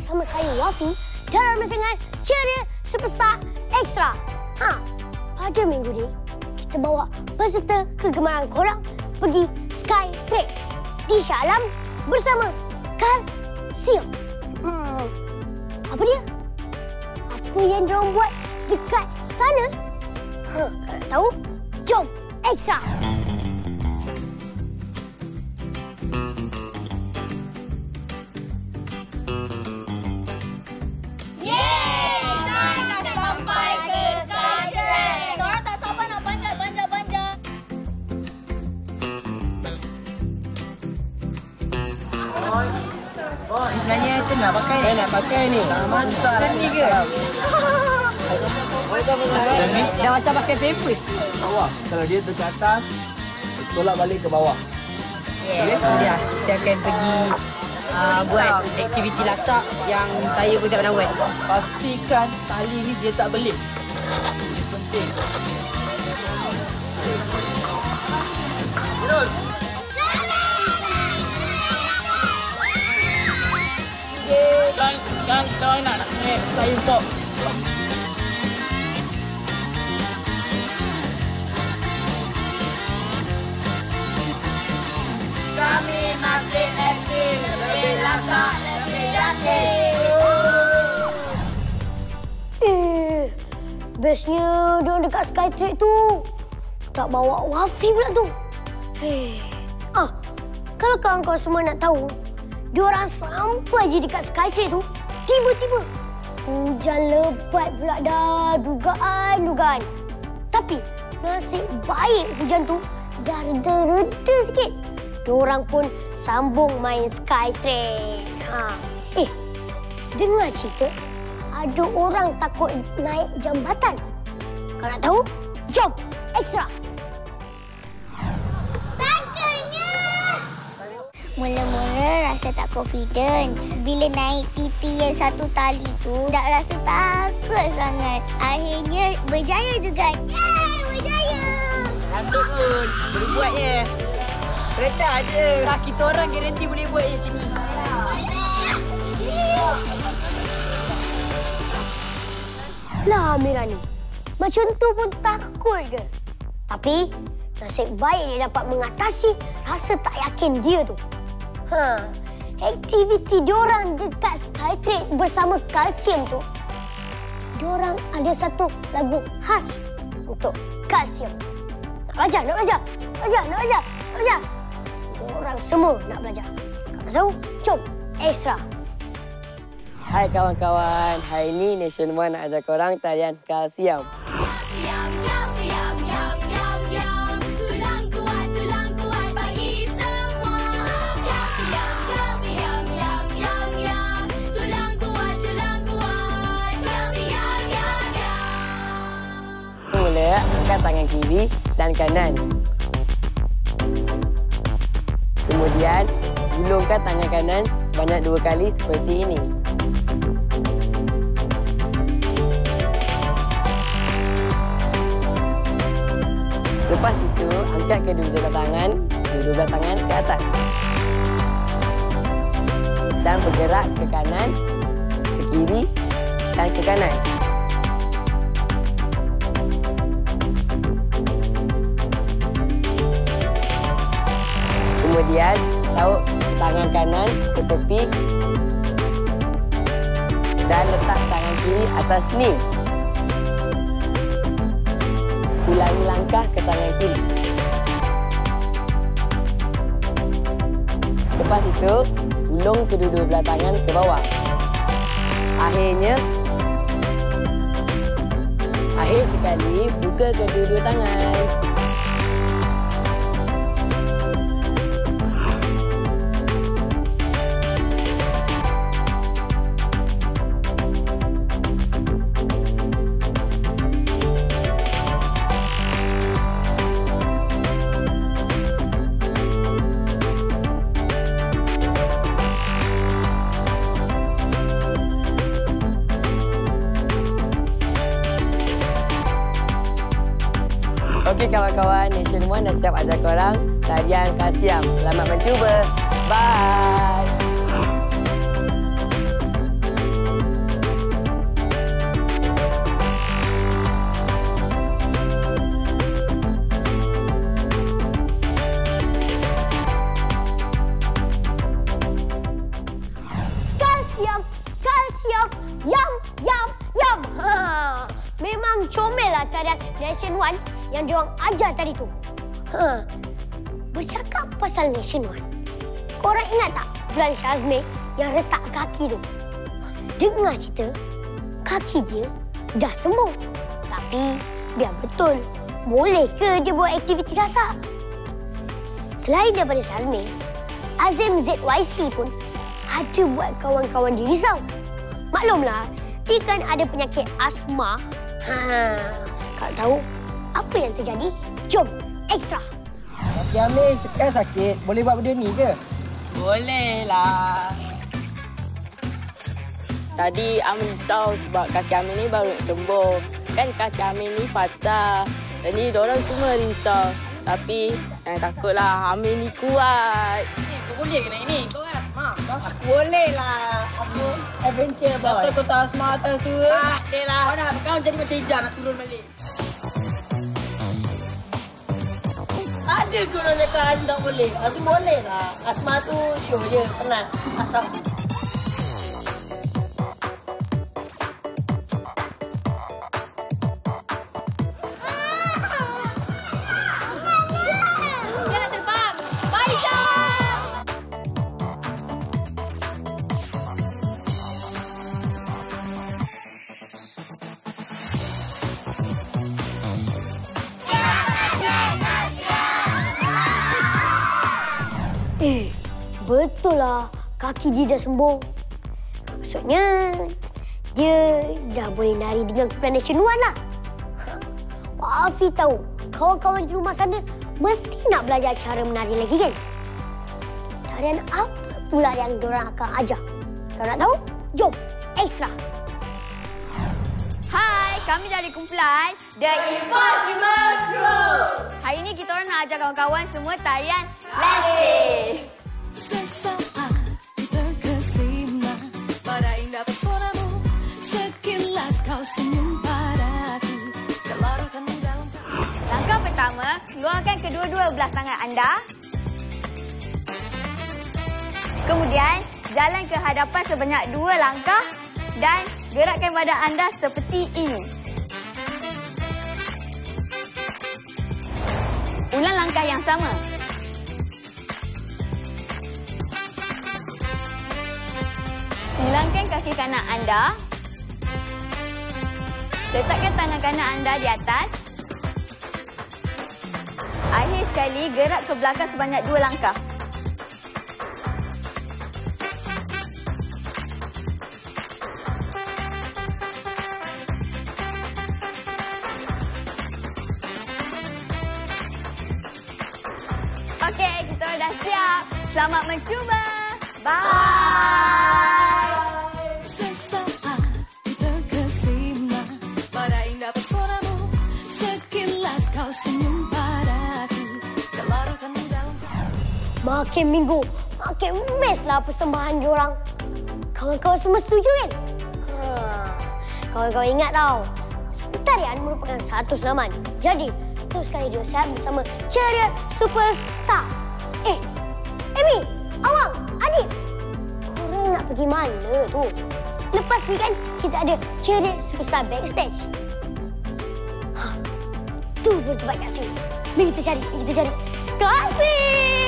bersama saya Wafi dalam rancangan Ceria Superstar Extra. Pada minggu ni kita bawa peserta kegemaran korang pergi Skytrek di Shah Alam bersama Kalsium. Apa dia? Apa yang diorang buat dekat sana? Nak tahu? Jom Extra! Sebenarnya macam nak pakai ni? Saya nak pakai ni. Macam ni ke? Dah macam pakai pampers. Bawah. Kalau dia dekat atas, tolak balik ke bawah. Okay. Kita akan pergi buat aktiviti lasak yang saya pun tak pernah buat. Pastikan tali ni dia tak belit. Ini penting. Terus. Jangan kita orang nak naik flying fox. Kami masih aktif, lebih lasak, lebih yakin. Bestnya diorang dekat Skytrek tu tak bawa Wafi pula tu. Kalau kawan-kawan semua nak tahu, diorang sampai je dekat Skytrek tu, tiba-tiba hujan lebat pula dah, dugaan. Tapi nasib baik hujan tu dah reda-reda sikit. Diorang pun sambung main Skytrek. Dengar cerita, ada orang takut naik jambatan. Kau nak tahu? Jom, Extra! Mula-mula rasa tak confident. Bila naik titi yang satu tali tu, tak rasa takut sangat. Akhirnya berjaya juga. Yeay, berjaya! Takut pun, boleh buat je. Kereta je. Kita orang garanti boleh buat je macam ni. Lah Amirani, macam tu pun takut ke? Tapi nasib baik dia dapat mengatasi rasa tak yakin dia tu. Aktiviti diorang dekat Skytrek bersama Kalsium tu, diorang ada satu lagu khas untuk Kalsium. Nak belajar. Diorang semua nak belajar. Kalau nak tahu, jom Extra. Hai kawan-kawan, hari ini Nation One nak ajar korang tarian Kalsium. Kalsium, kalsium, yum, yum, yum. Tulang kuat bagi semua. Kalsium, kalsium, yum, yum, yum. Tulang kuat, kalsium, yum, yum. Mula, angkat tangan kiri dan kanan. Kemudian, gulungkan tangan kanan sebanyak 2 kali seperti ini. Lepas itu, angkat kedua-dua tangan ke atas. Dan bergerak ke kanan, ke kiri dan ke kanan. Kemudian, sauk tangan kanan ke tepi dan letak tangan kiri atas ni. Ulangi langkah ke tangan kiri. Lepas itu, ulung kedua-dua belah tangan ke bawah. Akhir sekali, buka kedua-dua tangan. Okey kawan-kawan, Nation One dah siap ajar korang tarian Kalsium. Selamat mencuba. Bye. One yang diorang ajar tadi tu. Bercakap pasal Nation One, korang ingat tak bulan Syazmi yang retak kaki tu? Dengar cerita, kaki dia dah sembuh. Tapi biar betul, boleh ke dia buat aktiviti dasar? Selain daripada Syazmi, Azim ZYC pun ada buat kawan-kawan di Rizau. Maklumlah, dia kan ada penyakit asma. Kalau tahu apa yang terjadi, jom Extra. Kaki Amir sekarang sakit. Boleh buat benda ni ke? Boleh lah. Tadi Amir risau sebab kaki Amir ni baru nak sembuh. Kan kaki Amir ni patah. Jadi diorang semua risau. Tapi jangan takutlah, Amir ni kuat. Kau boleh ke naik ni? Kau kan asma. Aku boleh lah. Aku adventure boy. Kau tak asma atas tu. Okey lah. Kau jadi macam hijau nak turun balik. Ada ke orang cakap Azim tak boleh? Azim boleh lah. Asma tu show je. Penat. Asam. Jangan terbang. Barisha. Betul lah, kaki dia dah sembuh. Maksudnya, dia dah boleh nari dengan kumpulan Nation One lah. Pak Afi tahu, kawan-kawan di rumah sana mesti nak belajar cara menari lagi kan? Tarian apa pula yang diorang akan ajar? Kau nak tahu? Jom, Extra. Hai, kami dari kumpulan The Impossible Crew. Hari ini kita orang nak ajar kawan-kawan semua tarian Lassie. Sesaat terkesima pada indah pesonamu, sekilas kau senyum padaku, keluarkan di dalam. Langkah pertama, keluarkan kedua-dua belah tangan anda. Kemudian, jalan ke hadapan sebanyak 2 langkah dan gerakkan badan anda seperti ini. Ulang langkah yang sama. Silangkan kaki kanan anda. Letakkan tangan kanan anda di atas. Akhir sekali, gerak ke belakang sebanyak 2 langkah. Okey, kita dah siap. Selamat mencuba. Bye. Sesaat terkesima pada indah pesonamu, sekilas kau senyum padaku, keluarkan di dalam. Makin minggu, makin best lah persembahan diorang. Kawan-kawan semua setuju kan? Kawan-kawan ingat tau, tarian merupakan satu senaman. Jadi, teruskan hidup sihat bersama Ceria Superstar. Amy, Awang, Adik, korang nak pergi mana tu? Lepas ni kan, kita ada Ceria Superstar Backstage. Tu bertempat kat sini. Mari kita cari, Kasih!